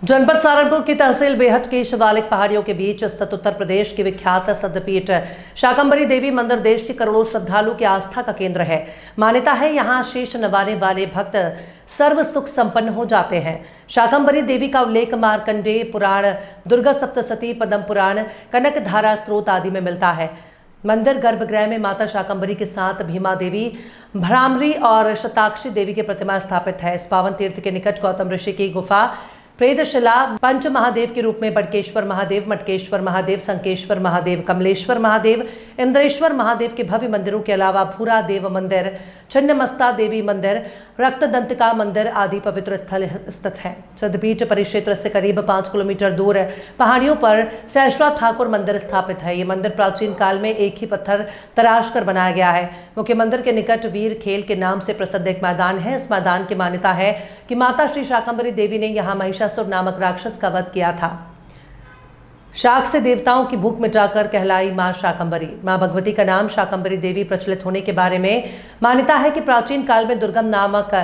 जनपद सहारनपुर की तहसील बेहट की शिवालिक पहाड़ियों के बीच स्थित उत्तर प्रदेश की विख्यात सिद्धपीठ शाकंभरी देवी मंदिर देश के करोड़ों श्रद्धालु की आस्था का केंद्र है। मान्यता है यहाँ शीश नवाने वाले भक्त सर्व सुख संपन्न हो जाते हैं। शाकंभरी देवी का उल्लेख मार्कंडेय पुराण, दुर्गा सप्तशती, पद्म पुराण, कनक धारा स्त्रोत आदि में मिलता है। मंदिर गर्भगृह में माता शाकंभरी के साथ भीमा देवी, भ्रामरी और शताक्षी देवी की प्रतिमा स्थापित है। इस पावन तीर्थ के निकट गौतम ऋषि की गुफा, प्रेतशिला, पंच महादेव के रूप में बड़केश्वर महादेव, मटकेश्वर महादेव, संकेश्वर महादेव, कमलेश्वर महादेव, इंद्रेश्वर महादेव के भव्य मंदिरों के अलावा भूरा देव मंदिर, छिन्नमस्ता देवी मंदिर, रक्तदंतिका मंदिर आदि पवित्र स्थल स्थित है। सिद्धपीठ परिक्षेत्र से करीब 5 किलोमीटर दूर पहाड़ियों पर सहस्रा ठाकुर मंदिर स्थापित है। ये मंदिर प्राचीन काल में एक ही पत्थर तराश कर बनाया गया है। मुख्य मंदिर के निकट वीर खेल के नाम से प्रसिद्ध एक मैदान है। इस मैदान की मान्यता है कि माता श्री शाकंभरी देवी ने यहाँ महिषासुर नामक राक्षस का वध किया था। शाक से देवताओं की भूख मिटाकर कहलाई मां शाकंभरी। मां भगवती का नाम शाकंभरी देवी प्रचलित होने के बारे में मान्यता है कि प्राचीन काल में दुर्गम नामक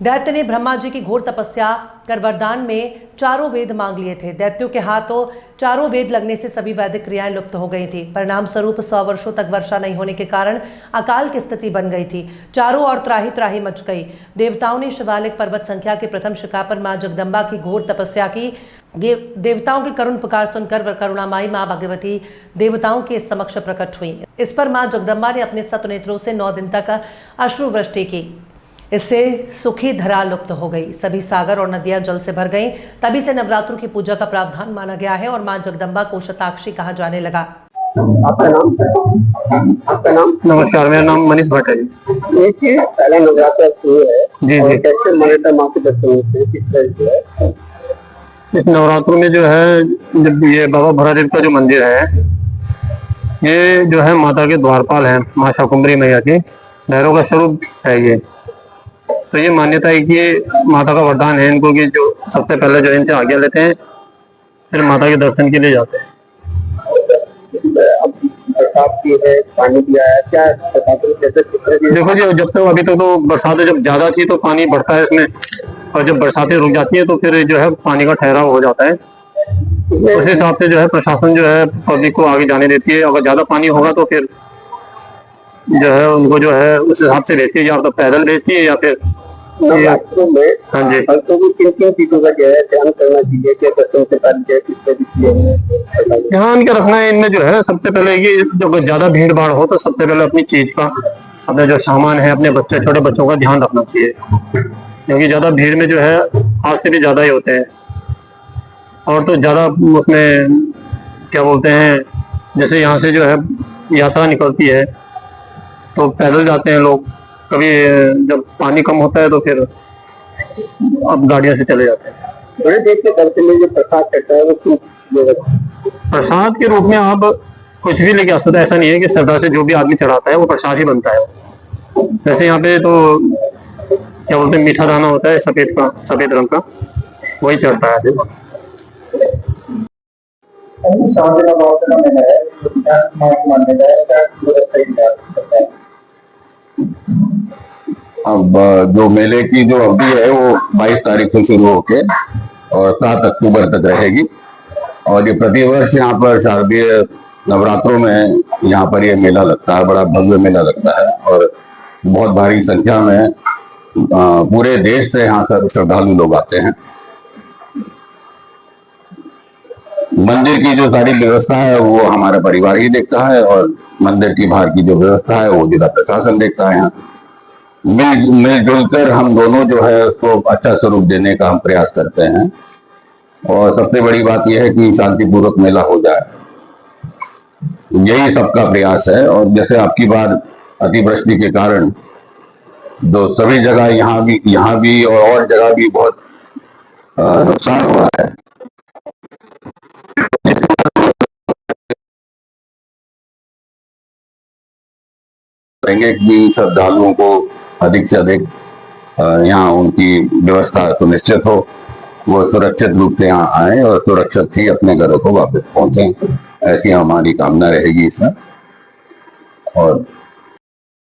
दैत्य ने ब्रह्मा जी की घोर तपस्या कर वरदान में चारों वेद मांग लिए थे। दैत्यों के हाथों चारों वेद लगने से सभी वैदिक क्रियाएं लुप्त हो गई थी। परिणाम स्वरूप 100 वर्षों तक वर्षा नहीं होने के कारण अकाल की स्थिति बन गई थी। चारों ओर त्राही त्राही मच गई। देवताओं ने शिवालिक पर्वत संख्या के प्रथम शिखा पर मां जगदम्बा की घोर तपस्या की। देवताओं की करुण पुकार सुनकर करुणामयी मां भगवती देवताओं के समक्ष प्रकट हुई। इस पर मां जगदम्बा ने अपने सतनेत्रों से 9 दिन तक अश्रुवृष्टि की। इससे सुखी धरा लुप्त हो गई। सभी सागर और नदियां जल से भर गईं। तभी से नवरात्रों की पूजा का प्रावधान माना गया है और मां जगदम्बा को शताक्षी कहा जाने लगा। आपका नाम? नमस्कार, मेरा नाम मनीष भट्ट है। देखिए, पहला नवरात्र शुरू है जी और जी। कैसे मान्यता माँ के दर्शन होते हैं, किस तरह से है? इस नवरात्रों में जो है, जब ये बाबा भरादेव का जो मंदिर है, ये जो है माता के द्वारपाल है, माँ शाकंभरी मैया के भैरव का स्वरूप है ये। तो ये मान्यता है कि ये माता का वरदान है इनको कि जो सबसे पहले जो इनसे आज्ञा लेते हैं फिर माता के दर्शन के लिए जाते हैं। अब बरसात की है, पानी भी आया, क्या देखो जी, जब तक अभी तक तो बरसातें जब ज्यादा थी तो पानी बढ़ता है इसमें, और जब बरसातें रुक जाती है तो फिर जो है पानी का ठहराव हो जाता है। उस हिसाब से जो है प्रशासन जो है पब्लिक को आगे जाने देती है। अगर ज्यादा पानी होगा तो फिर जो है उनको जो है उस हिसाब से भेजती है, या तो पैदल भेजती है या फिर में हाँ जी। भक्तों को किन किन चीजों का जो है ध्यान करना चाहिए, क्या दर्शन से पहले किस तरह से ध्यान क्या रखना है इनमें जो है, सबसे पहले ये जब ज्यादा भीड़ भाड़ हो तो सबसे पहले अपनी चीज का, अपने जो सामान है, अपने बच्चे छोटे बच्चों का ध्यान रखना चाहिए, क्योंकि ज्यादा भीड़ में जो है हादसे भी ज्यादा ही होते हैं। और तो ज्यादा उसमें क्या बोलते हैं, जैसे यहाँ से जो है यात्रा निकलती है तो पैदल जाते हैं लोग, कभी जब पानी कम होता है तो फिर अब गाड़ियों से चले जाते हैं। बड़े देश के दर्शन में जो प्रसाद चढ़ता है वो प्रसाद के रूप में आप कुछ भी लेके आ सकते हैं। ऐसा नहीं है कि श्रद्धा से जो भी आदमी चढ़ाता है वो प्रसाद ही बनता है। वैसे यहाँ पे तो क्या बोलते हैं, मीठा दाना होता है सफेद रंग का, वही चढ़ता है। अब जो मेले की जो अवधि है वो 22 तारीख से शुरू होके और 7 अक्टूबर तक रहेगी। और ये प्रतिवर्ष यहाँ पर शारदीय नवरात्रों में यहाँ पर ये मेला लगता है, बड़ा भव्य मेला लगता है और बहुत भारी संख्या में पूरे देश से यहाँ पर श्रद्धालु लोग आते हैं। मंदिर की जो सारी व्यवस्था है वो हमारा परिवार ही देखता है और मंदिर की बाहर की जो व्यवस्था है वो जिला प्रशासन देखता है। यहाँ मिलजुल कर हम दोनों जो है उसको अच्छा स्वरूप देने का हम प्रयास करते हैं और सबसे बड़ी बात यह है कि शांतिपूर्वक मेला हो जाए, यही सबका प्रयास है। और जैसे आपकी बार अतिवृष्टि के कारण जो सभी जगह यहाँ भी और जगह भी बहुत नुकसान हुआ है, करेंगे कि श्रद्धालुओं को अधिक से अधिक यहाँ उनकी व्यवस्था सुनिश्चित हो, वो सुरक्षित रूप से यहाँ आए और सुरक्षित ही अपने घरों को वापस पहुंचे। ऐसी हमारी कामना रहेगी इसमें। और